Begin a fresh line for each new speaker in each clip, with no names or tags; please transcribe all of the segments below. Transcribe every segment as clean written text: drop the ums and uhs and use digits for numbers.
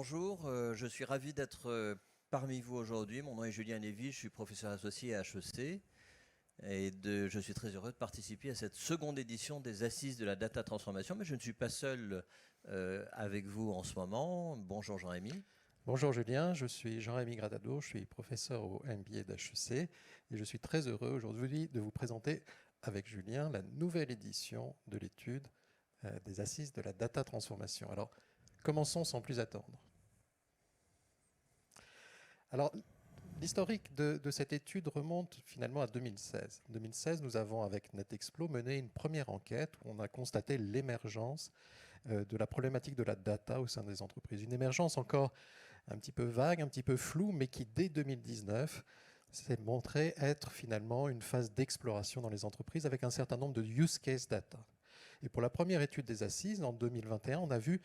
Bonjour, je suis ravi d'être parmi vous aujourd'hui. Mon nom est Julien Lévy, je suis professeur associé à HEC et je suis très heureux de participer à cette seconde édition des Assises de la Data Transformation. Mais je ne suis pas seul avec vous en ce moment. Bonjour Jean-Rémy.
Bonjour Julien, je suis Jean-Rémy Gradado, je suis professeur au MBA d'HEC et je suis très heureux aujourd'hui de vous présenter avec Julien la nouvelle édition de l'étude des Assises de la Data Transformation. Alors, commençons sans plus attendre. Alors, l'historique de cette étude remonte finalement à 2016. En 2016, nous avons avec NetExplo mené une première enquête où on a constaté l'émergence de la problématique de la data au sein des entreprises. Une émergence encore un petit peu vague, un petit peu floue, mais qui dès 2019 s'est montrée être finalement une phase d'exploration dans les entreprises avec un certain nombre de use case data. Et pour la première étude des assises, en 2021, on a vu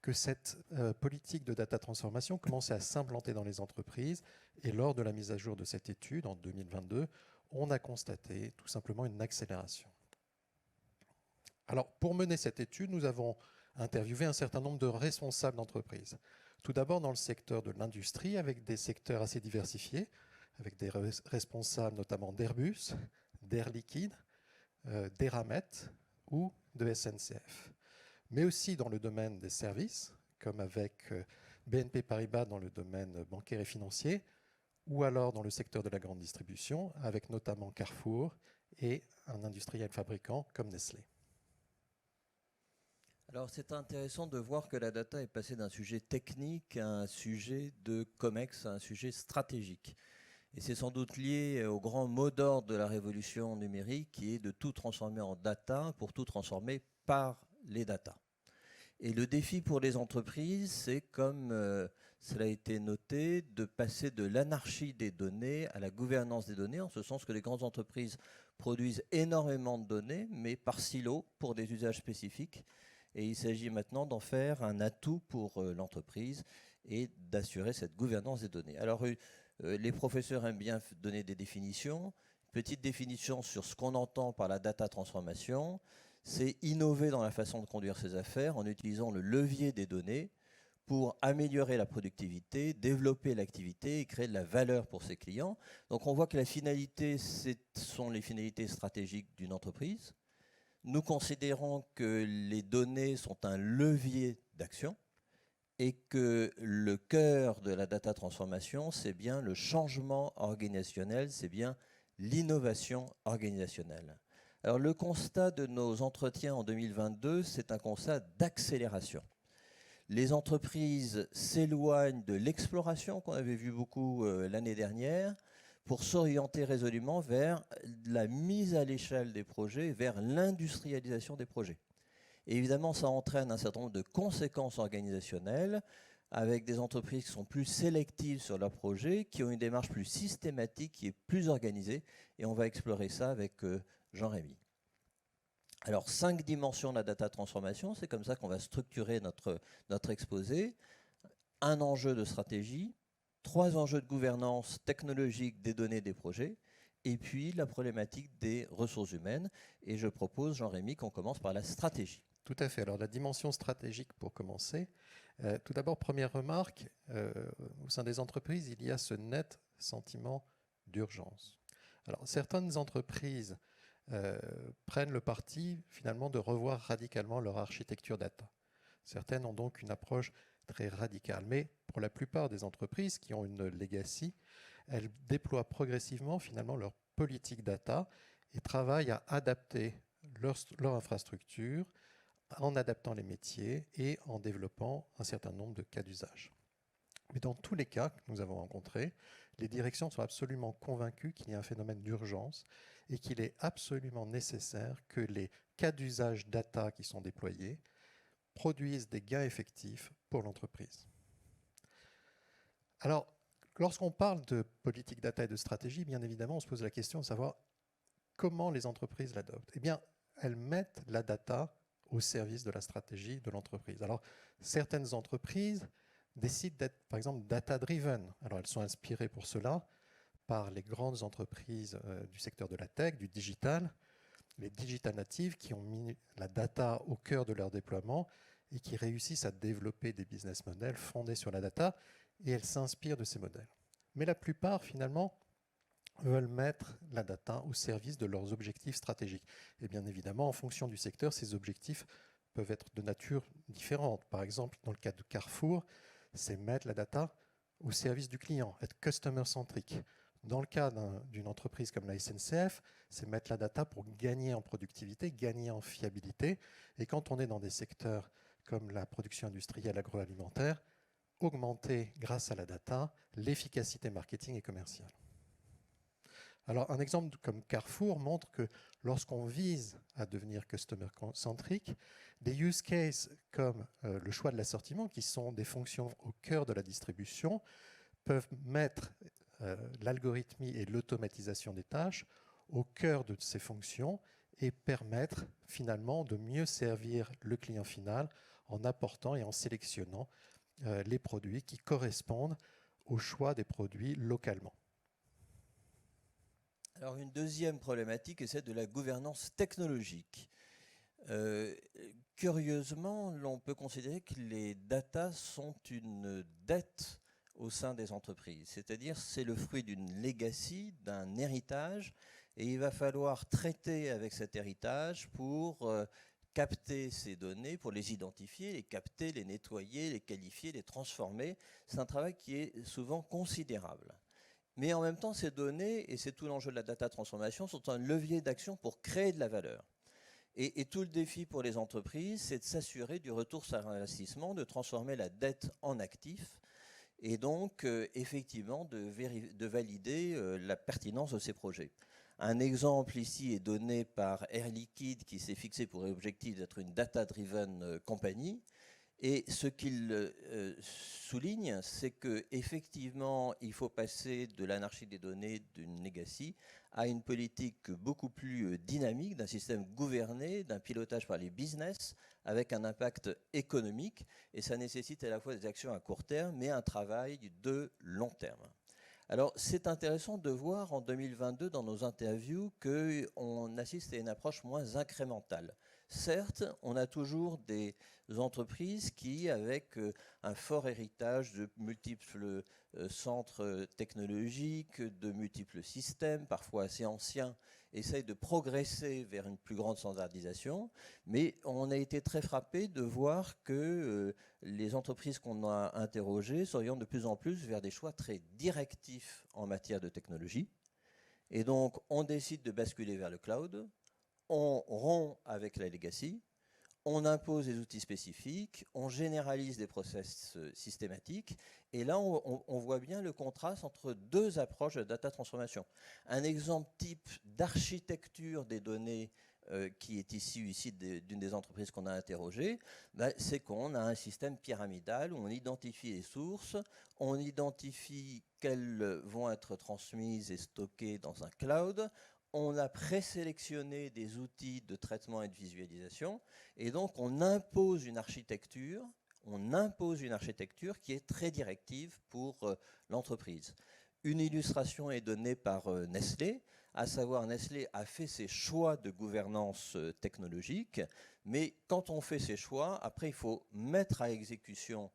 que cette politique de data transformation commençait à s'implanter dans les entreprises. Et lors de la mise à jour de cette étude, en 2022, on a constaté tout simplement une accélération. Alors, pour mener cette étude, nous avons interviewé un certain nombre de responsables d'entreprises. Tout d'abord dans le secteur de l'industrie, avec des secteurs assez diversifiés, avec des responsables notamment d'Airbus, d'Air Liquide, d'Eramet ou de SNCF. Mais aussi dans le domaine des services, comme avec BNP Paribas dans le domaine bancaire et financier, ou alors dans le secteur de la grande distribution, avec notamment Carrefour et un industriel fabricant comme Nestlé.
Alors c'est intéressant de voir que la data est passée d'un sujet technique à un sujet de COMEX, à un sujet stratégique. Et c'est sans doute lié au grand mot d'ordre de la révolution numérique qui est de tout transformer en data pour tout transformer par les data. Et le défi pour les entreprises, c'est comme cela a été noté, de passer de l'anarchie des données à la gouvernance des données, en ce sens que les grandes entreprises produisent énormément de données, mais par silo, pour des usages spécifiques. Et il s'agit maintenant d'en faire un atout pour l'entreprise et d'assurer cette gouvernance des données. Alors, les professeurs aiment bien donner des définitions. Petite définition sur ce qu'on entend par la data transformation, c'est innover dans la façon de conduire ses affaires en utilisant le levier des données pour améliorer la productivité, développer l'activité et créer de la valeur pour ses clients. Donc on voit que la finalité, ce sont les finalités stratégiques d'une entreprise. Nous considérons que les données sont un levier d'action et que le cœur de la data transformation, c'est bien le changement organisationnel, c'est bien l'innovation organisationnelle. Alors le constat de nos entretiens en 2022, c'est un constat d'accélération. Les entreprises s'éloignent de l'exploration qu'on avait vu beaucoup l'année dernière pour s'orienter résolument vers la mise à l'échelle des projets, vers l'industrialisation des projets. Et évidemment, ça entraîne un certain nombre de conséquences organisationnelles avec des entreprises qui sont plus sélectives sur leurs projets, qui ont une démarche plus systématique, qui est plus organisée. Et on va explorer ça avec Jean-Rémy. Alors, 5 dimensions de la data transformation, c'est comme ça qu'on va structurer notre exposé. Un enjeu de stratégie, 3 enjeux de gouvernance technologique des données des projets, et puis la problématique des ressources humaines. Et je propose, Jean-Rémy, qu'on commence par la stratégie.
Tout à fait. Alors la dimension stratégique pour commencer. Tout d'abord, première remarque, au sein des entreprises, il y a ce net sentiment d'urgence. Alors certaines entreprises prennent le parti finalement de revoir radicalement leur architecture data. Certaines ont donc une approche très radicale, mais pour la plupart des entreprises qui ont une legacy, elles déploient progressivement finalement leur politique data et travaillent à adapter leur infrastructure en adaptant les métiers et en développant un certain nombre de cas d'usage. Mais dans tous les cas que nous avons rencontrés, les directions sont absolument convaincues qu'il y a un phénomène d'urgence et qu'il est absolument nécessaire que les cas d'usage data qui sont déployés produisent des gains effectifs pour l'entreprise. Alors, lorsqu'on parle de politique data et de stratégie, bien évidemment, on se pose la question de savoir comment les entreprises l'adoptent. Eh bien, elles mettent la data au service de la stratégie de l'entreprise. Alors, certaines entreprises décident d'être, par exemple, data-driven. Alors, elles sont inspirées pour cela par les grandes entreprises du secteur de la tech, du digital, les digital natives qui ont mis la data au cœur de leur déploiement et qui réussissent à développer des business models fondés sur la data, et elles s'inspirent de ces modèles. Mais la plupart, finalement, veulent mettre la data au service de leurs objectifs stratégiques. Et bien évidemment, en fonction du secteur, ces objectifs peuvent être de nature différente. Par exemple, dans le cas de Carrefour, c'est mettre la data au service du client, être customer-centric. Dans le cas d'une entreprise comme la SNCF, c'est mettre la data pour gagner en productivité, gagner en fiabilité. Et quand on est dans des secteurs comme la production industrielle agroalimentaire, augmenter, grâce à la data, l'efficacité marketing et commerciale. Alors, un exemple comme Carrefour montre que lorsqu'on vise à devenir customer-centric, des use cases comme le choix de l'assortiment, qui sont des fonctions au cœur de la distribution, peuvent mettre l'algorithmie et l'automatisation des tâches au cœur de ces fonctions et permettre finalement de mieux servir le client final en apportant et en sélectionnant les produits qui correspondent au choix des produits localement.
Alors une deuxième problématique est celle de la gouvernance technologique. Curieusement, l'on peut considérer que les data sont une dette au sein des entreprises. C'est-à-dire c'est le fruit d'une legacy, d'un héritage, et il va falloir traiter avec cet héritage pour capter ces données, pour les identifier, les capter, les nettoyer, les qualifier, les transformer. C'est un travail qui est souvent considérable. Mais en même temps, ces données, et c'est tout l'enjeu de la data transformation, sont un levier d'action pour créer de la valeur. Et tout le défi pour les entreprises, c'est de s'assurer du retour sur investissement, de transformer la dette en actif, et donc effectivement de valider la pertinence de ces projets. Un exemple ici est donné par Air Liquide, qui s'est fixé pour objectif d'être une data-driven compagnie. Et ce qu'il souligne, c'est qu'effectivement, il faut passer de l'anarchie des données, d'une legacy, à une politique beaucoup plus dynamique, d'un système gouverné, d'un pilotage par les business, avec un impact économique. Et ça nécessite à la fois des actions à court terme, mais un travail de long terme. Alors, c'est intéressant de voir en 2022, dans nos interviews, qu'on assiste à une approche moins incrémentale. Certes, on a toujours des entreprises qui, avec un fort héritage de multiples centres technologiques, de multiples systèmes, parfois assez anciens, essayent de progresser vers une plus grande standardisation. Mais on a été très frappé de voir que les entreprises qu'on a interrogées s'orientent de plus en plus vers des choix très directifs en matière de technologie. Et donc, on décide de basculer vers le cloud. On rompt avec la legacy, on impose des outils spécifiques, on généralise des process systématiques, et là on voit bien le contraste entre deux approches de data transformation. Un exemple type d'architecture des données qui est ici d'une des entreprises qu'on a interrogées, c'est qu'on a un système pyramidal où on identifie les sources, on identifie quelles vont être transmises et stockées dans un cloud, on a présélectionné des outils de traitement et de visualisation, et donc on impose une architecture qui est très directive pour l'entreprise. Une illustration est donnée par Nestlé, à savoir Nestlé a fait ses choix de gouvernance technologique, mais quand on fait ses choix, après il faut mettre à exécution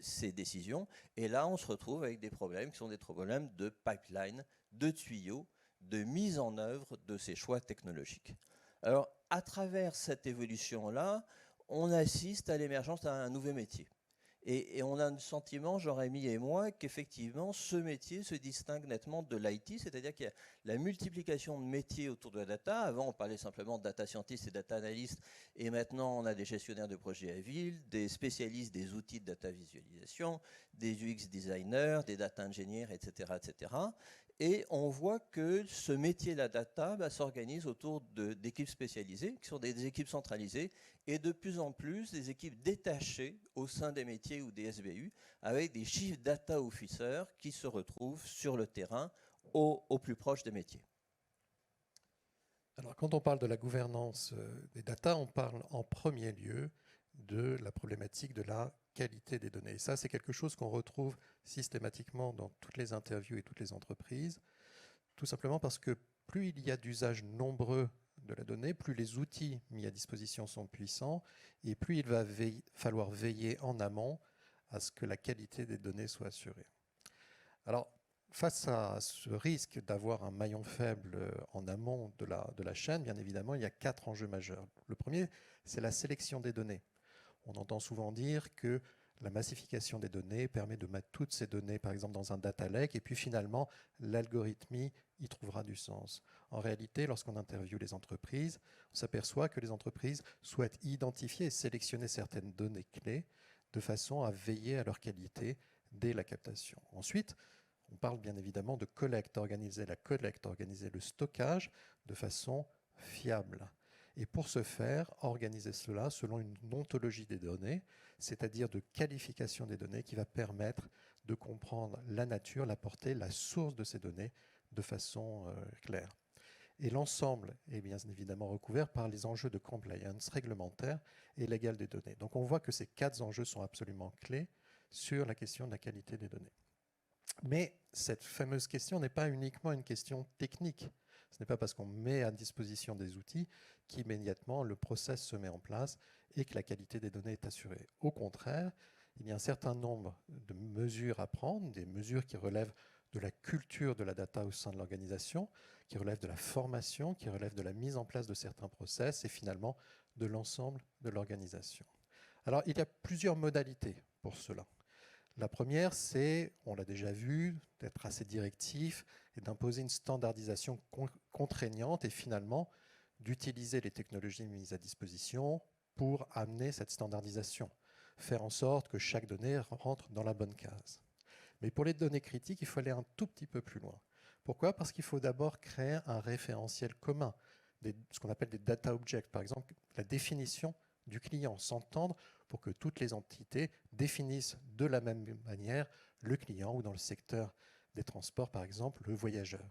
ces décisions, et là on se retrouve avec des problèmes qui sont des problèmes de pipeline, de tuyaux, de mise en œuvre de ces choix technologiques. Alors, à travers cette évolution-là, on assiste à l'émergence d'un nouveau métier. Et on a le sentiment, Jean-Rémy et moi, qu'effectivement, ce métier se distingue nettement de l'IT, c'est-à-dire qu'il y a la multiplication de métiers autour de la data. Avant, on parlait simplement de data scientist et data analyst, et maintenant, on a des gestionnaires de projets agiles, des spécialistes des outils de data visualisation, des UX designers, des data engineers, etc., etc. Et on voit que ce métier, la data, s'organise autour d'équipes spécialisées, qui sont des équipes centralisées, et de plus en plus des équipes détachées au sein des métiers ou des SBU, avec des chief data officers qui se retrouvent sur le terrain au plus proche des métiers.
Alors, quand on parle de la gouvernance des data, on parle en premier lieu de la problématique de la qualité des données. Et ça, c'est quelque chose qu'on retrouve systématiquement dans toutes les interviews et toutes les entreprises, tout simplement parce que plus il y a d'usages nombreux de la donnée, plus les outils mis à disposition sont puissants, et plus il va falloir veiller en amont à ce que la qualité des données soit assurée. Alors, face à ce risque d'avoir un maillon faible en amont de la chaîne, bien évidemment, il y a 4 enjeux majeurs. Le premier, c'est la sélection des données. On entend souvent dire que la massification des données permet de mettre toutes ces données, par exemple, dans un data lake, et puis finalement, l'algorithmie y trouvera du sens. En réalité, lorsqu'on interviewe les entreprises, on s'aperçoit que les entreprises souhaitent identifier et sélectionner certaines données clés de façon à veiller à leur qualité dès la captation. Ensuite, on parle bien évidemment de collecte, organiser la collecte, organiser le stockage de façon fiable. Et pour ce faire, organiser cela selon une ontologie des données, c'est-à-dire de qualification des données qui va permettre de comprendre la nature, la portée, la source de ces données de façon claire. Et l'ensemble est bien évidemment recouvert par les enjeux de compliance réglementaire et légale des données. Donc on voit que ces 4 enjeux sont absolument clés sur la question de la qualité des données. Mais cette fameuse question n'est pas uniquement une question technique. Ce n'est pas parce qu'on met à disposition des outils qu'immédiatement le process se met en place et que la qualité des données est assurée. Au contraire, il y a un certain nombre de mesures à prendre, des mesures qui relèvent de la culture de la data au sein de l'organisation, qui relèvent de la formation, qui relèvent de la mise en place de certains process et finalement de l'ensemble de l'organisation. Alors, il y a plusieurs modalités pour cela. La première, c'est, on l'a déjà vu, d'être assez directif et d'imposer une standardisation contraignante et finalement d'utiliser les technologies mises à disposition pour amener cette standardisation, faire en sorte que chaque donnée rentre dans la bonne case. Mais pour les données critiques, il faut aller un tout petit peu plus loin. Pourquoi ? Parce qu'il faut d'abord créer un référentiel commun, ce qu'on appelle des data objects, par exemple la définition du client, s'entendre pour que toutes les entités définissent de la même manière le client ou dans le secteur des transports, par exemple, le voyageur.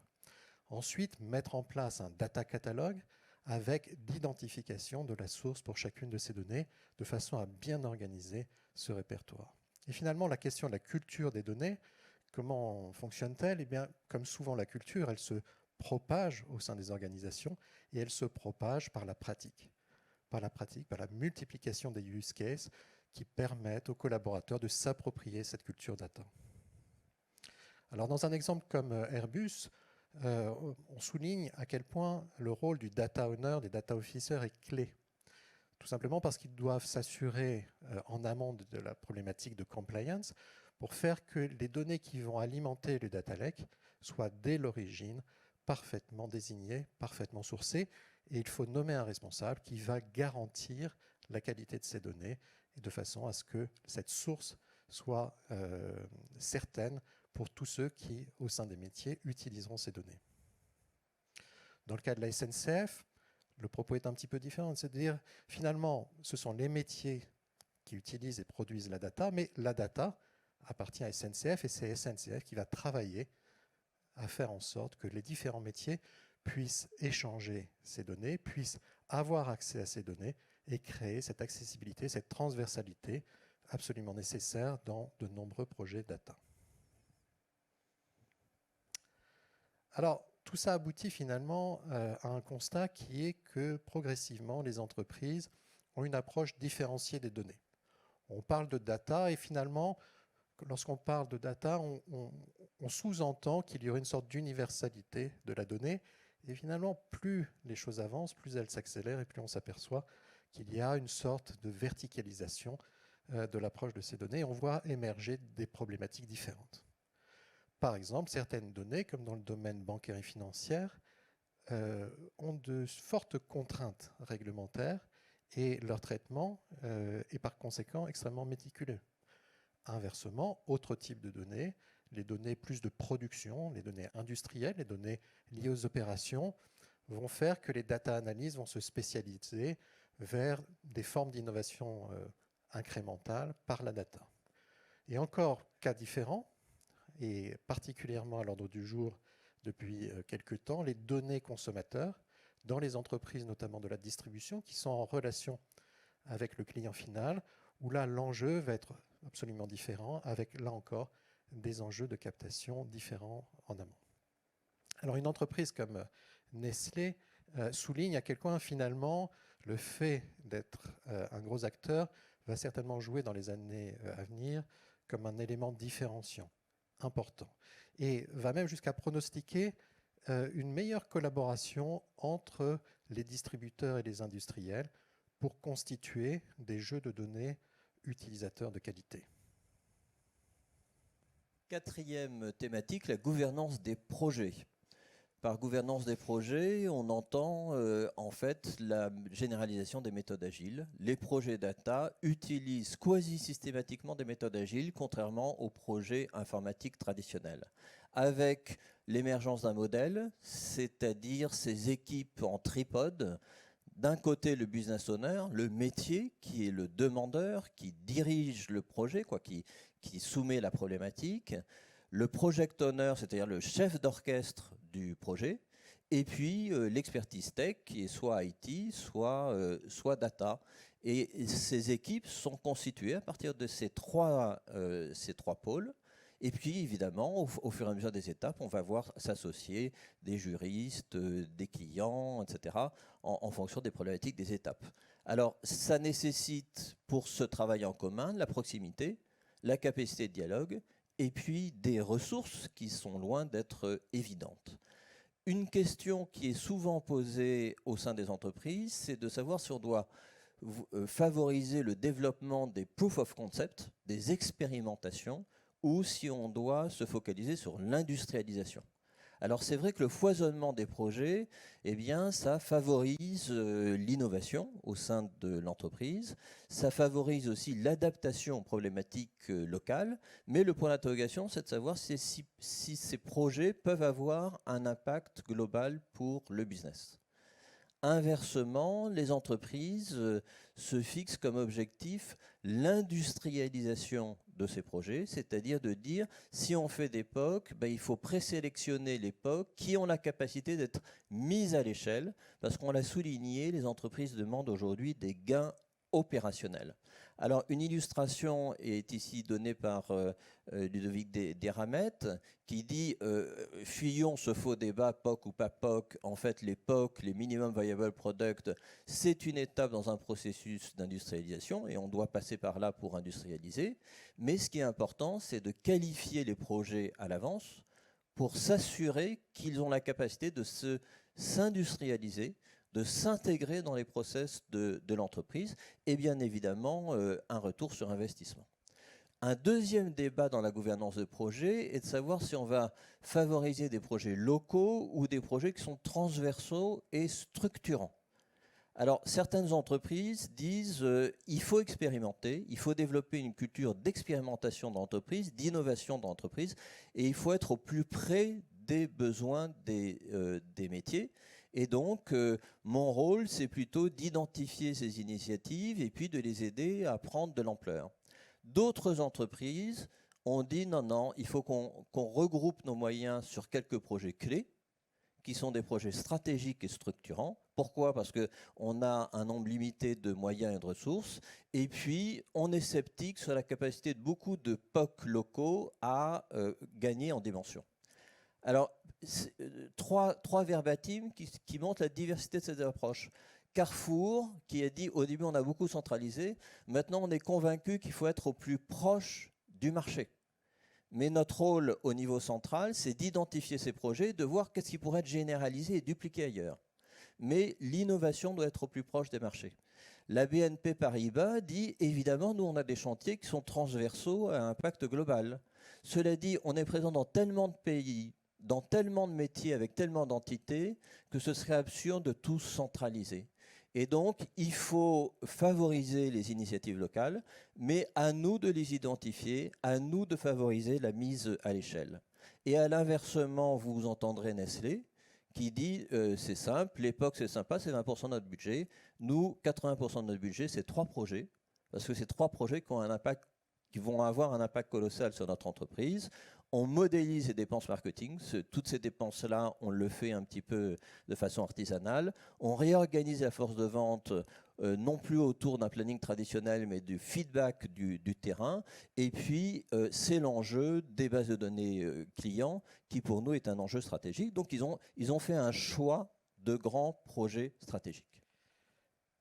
Ensuite, mettre en place un data catalogue avec l'identification de la source pour chacune de ces données de façon à bien organiser ce répertoire. Et finalement, la question de la culture des données, comment fonctionne-t-elle ? Eh bien, comme souvent la culture, elle se propage au sein des organisations et elle se propage par la pratique, par la multiplication des use cases qui permettent aux collaborateurs de s'approprier cette culture data. Alors, dans un exemple comme Airbus, on souligne à quel point le rôle du data owner, des data officers est clé. Tout simplement parce qu'ils doivent s'assurer en amont de la problématique de compliance pour faire que les données qui vont alimenter le data lake soient dès l'origine parfaitement désignées, parfaitement sourcées. Et il faut nommer un responsable qui va garantir la qualité de ces données et de façon à ce que cette source soit certaine pour tous ceux qui, au sein des métiers, utiliseront ces données. Dans le cas de la SNCF, le propos est un petit peu différent, c'est-à-dire finalement, ce sont les métiers qui utilisent et produisent la data, mais la data appartient à SNCF et c'est SNCF qui va travailler à faire en sorte que les différents métiers puissent échanger ces données, puissent avoir accès à ces données et créer cette accessibilité, cette transversalité absolument nécessaire dans de nombreux projets data. Alors, tout ça aboutit finalement à un constat qui est que progressivement, les entreprises ont une approche différenciée des données. On parle de data et finalement, lorsqu'on parle de data, on sous-entend qu'il y aurait une sorte d'universalité de la donnée. Et finalement, plus les choses avancent, plus elles s'accélèrent et plus on s'aperçoit qu'il y a une sorte de verticalisation de l'approche de ces données. On voit émerger des problématiques différentes. Par exemple, certaines données, comme dans le domaine bancaire et financier, ont de fortes contraintes réglementaires et leur traitement est par conséquent extrêmement méticuleux. Inversement, autre type de données, les données plus de production, les données industrielles, les données liées aux opérations, vont faire que les data analyses vont se spécialiser vers des formes d'innovation incrémentale par la data. Et encore, cas différent, et particulièrement à l'ordre du jour depuis quelques temps, les données consommateurs dans les entreprises, notamment de la distribution, qui sont en relation avec le client final, où là, l'enjeu va être absolument différent, avec là encore des enjeux de captation différents en amont. Alors une entreprise comme Nestlé souligne à quel point finalement le fait d'être un gros acteur va certainement jouer dans les années à venir comme un élément différenciant important et va même jusqu'à pronostiquer une meilleure collaboration entre les distributeurs et les industriels pour constituer des jeux de données utilisateurs de qualité.
Quatrième thématique, la gouvernance des projets. Par gouvernance des projets, on entend en fait la généralisation des méthodes agiles. Les projets data utilisent quasi systématiquement des méthodes agiles, contrairement aux projets informatiques traditionnels. Avec l'émergence d'un modèle, c'est-à-dire ces équipes en tripode, d'un côté le business owner, le métier qui est le demandeur, qui dirige le projet, qui soumet la problématique, le project owner, c'est-à-dire le chef d'orchestre du projet, et puis l'expertise tech qui est soit IT, soit data. Et ces équipes sont constituées à partir de ces trois pôles. Et puis, évidemment, au fur et à mesure des étapes, on va voir s'associer des juristes, des clients, etc., en fonction des problématiques des étapes. Alors, ça nécessite, pour ce travail en commun, la proximité, la capacité de dialogue, et puis des ressources qui sont loin d'être évidentes. Une question qui est souvent posée au sein des entreprises, c'est de savoir si on doit favoriser le développement des proof of concept, des expérimentations, ou si on doit se focaliser sur l'industrialisation. Alors c'est vrai que le foisonnement des projets, eh bien, ça favorise l'innovation au sein de l'entreprise, ça favorise aussi l'adaptation aux problématiques locales, mais le point d'interrogation, c'est de savoir si ces projets peuvent avoir un impact global pour le business. Inversement, les entreprises se fixent comme objectif l'industrialisation de ces projets, c'est-à-dire de dire, si on fait des POC, il faut présélectionner les POC qui ont la capacité d'être mises à l'échelle, parce qu'on l'a souligné, les entreprises demandent aujourd'hui des gains opérationnels. Alors, une illustration est ici donnée par Ludovic Desramettes, qui dit fuyons ce faux débat POC ou pas POC. En fait, les POC, les Minimum Viable Product, c'est une étape dans un processus d'industrialisation et on doit passer par là pour industrialiser. Mais ce qui est important, c'est de qualifier les projets à l'avance pour s'assurer qu'ils ont la capacité de s'industrialiser, de s'intégrer dans les process de l'entreprise et bien évidemment un retour sur investissement. Un deuxième débat dans la gouvernance de projet est de savoir si on va favoriser des projets locaux ou des projets qui sont transversaux et structurants. Alors, certaines entreprises disent il faut expérimenter, il faut développer une culture d'expérimentation d'entreprise, d'innovation d'entreprise, et il faut être au plus près des besoins des métiers. Et donc, mon rôle, c'est plutôt d'identifier ces initiatives et puis de les aider à prendre de l'ampleur. D'autres entreprises ont dit non, il faut qu'on regroupe nos moyens sur quelques projets clés, qui sont des projets stratégiques et structurants. Pourquoi ? Parce qu'on a un nombre limité de moyens et de ressources. Et puis, on est sceptique sur la capacité de beaucoup de POC locaux à gagner en dimension. Alors, trois verbatims qui montrent la diversité de ces approches. Carrefour, qui a dit au début on a beaucoup centralisé, maintenant on est convaincu qu'il faut être au plus proche du marché. Mais notre rôle au niveau central, c'est d'identifier ces projets, de voir qu'est-ce qui pourrait être généralisé et dupliqué ailleurs. Mais l'innovation doit être au plus proche des marchés. La BNP Paribas dit, évidemment, nous on a des chantiers qui sont transversaux à impact global. Cela dit, on est présent dans tellement de pays, dans tellement de métiers, avec tellement d'entités, que ce serait absurde de tout centraliser. Et donc, il faut favoriser les initiatives locales, mais à nous de les identifier, à nous de favoriser la mise à l'échelle. Et à l'inversement, vous entendrez Nestlé qui dit c'est simple, l'époque c'est sympa, c'est 20% de notre budget. Nous, 80% de notre budget, c'est 3 projets, parce que c'est 3 projets qui ont un impact, qui vont avoir un impact colossal sur notre entreprise. On modélise les dépenses marketing. Toutes ces dépenses-là, on le fait un petit peu de façon artisanale. On réorganise la force de vente non plus autour d'un planning traditionnel, mais du feedback du terrain. Et puis, c'est l'enjeu des bases de données clients qui, pour nous, est un enjeu stratégique. Donc, ils ont fait un choix de grands projets stratégiques.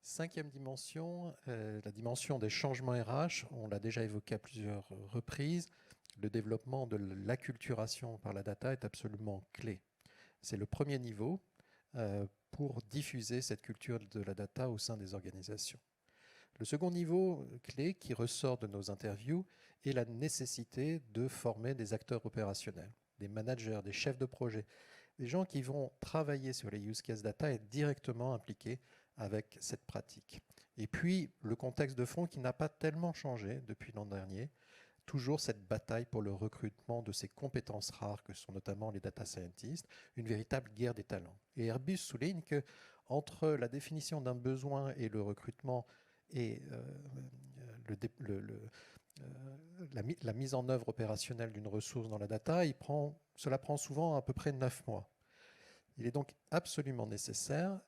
Cinquième dimension, la dimension des changements RH. On l'a déjà évoqué à plusieurs reprises. Le développement de l'acculturation par la data est absolument clé. C'est le premier niveau pour diffuser cette culture de la data au sein des organisations. Le second niveau clé qui ressort de nos interviews est la nécessité de former des acteurs opérationnels, des managers, des chefs de projet, des gens qui vont travailler sur les use case data et être directement impliqués avec cette pratique. Et puis, le contexte de fond qui n'a pas tellement changé depuis l'an dernier, toujours cette bataille pour le recrutement de ces compétences rares que sont notamment les data scientists, une véritable guerre des talents. Et Airbus souligne que entre la définition d'un besoin et le recrutement et la mise en œuvre opérationnelle d'une ressource dans la data, cela prend souvent à peu près 9 mois. Il est donc absolument nécessaire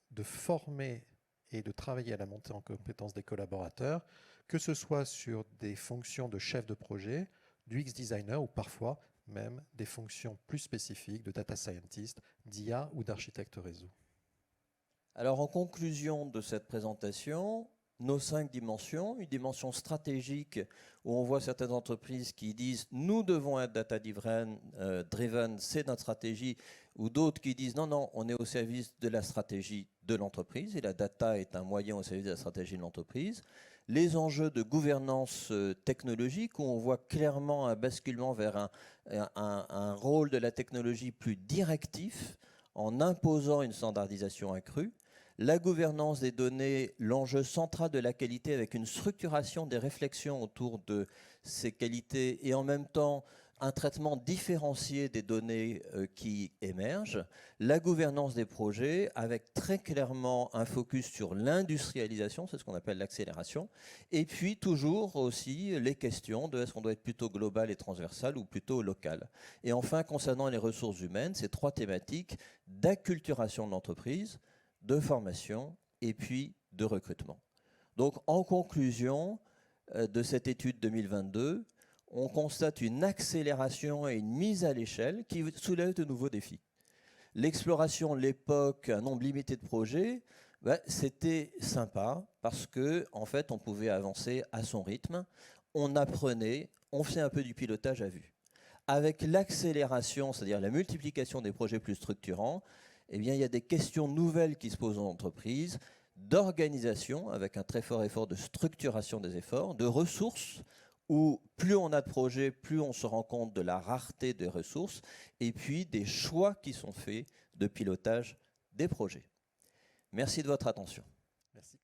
de former et de travailler à la montée en compétences des collaborateurs, que ce soit sur des fonctions de chef de projet, du X-designer ou parfois même des fonctions plus spécifiques de data scientist, d'IA ou d'architecte réseau.
Alors en conclusion de cette présentation, nos 5 dimensions, une dimension stratégique où on voit certaines entreprises qui disent nous devons être data driven, c'est notre stratégie, ou d'autres qui disent non, non, on est au service de la stratégie de l'entreprise et la data est un moyen au service de la stratégie de l'entreprise. Les enjeux de gouvernance technologique où on voit clairement un basculement vers un rôle de la technologie plus directif en imposant une standardisation accrue. La gouvernance des données, l'enjeu central de la qualité avec une structuration des réflexions autour de ces qualités et en même temps un traitement différencié des données qui émergent. La gouvernance des projets avec très clairement un focus sur l'industrialisation, c'est ce qu'on appelle l'accélération. Et puis toujours aussi les questions de est-ce qu'on doit être plutôt global et transversal ou plutôt local. Et enfin, concernant les ressources humaines, ces 3 thématiques d'acculturation de l'entreprise, de formation et puis de recrutement. Donc en conclusion de cette étude 2022, on constate une accélération et une mise à l'échelle qui soulève de nouveaux défis. L'exploration de l'époque, un nombre limité de projets, c'était sympa parce qu'en fait on pouvait avancer à son rythme, on apprenait, on faisait un peu du pilotage à vue. Avec l'accélération, c'est-à-dire la multiplication des projets plus structurants, eh bien, il y a des questions nouvelles qui se posent en entreprise, d'organisation, avec un très fort effort de structuration des efforts, de ressources, où plus on a de projets, plus on se rend compte de la rareté des ressources, et puis des choix qui sont faits de pilotage des projets. Merci de votre attention.
Merci.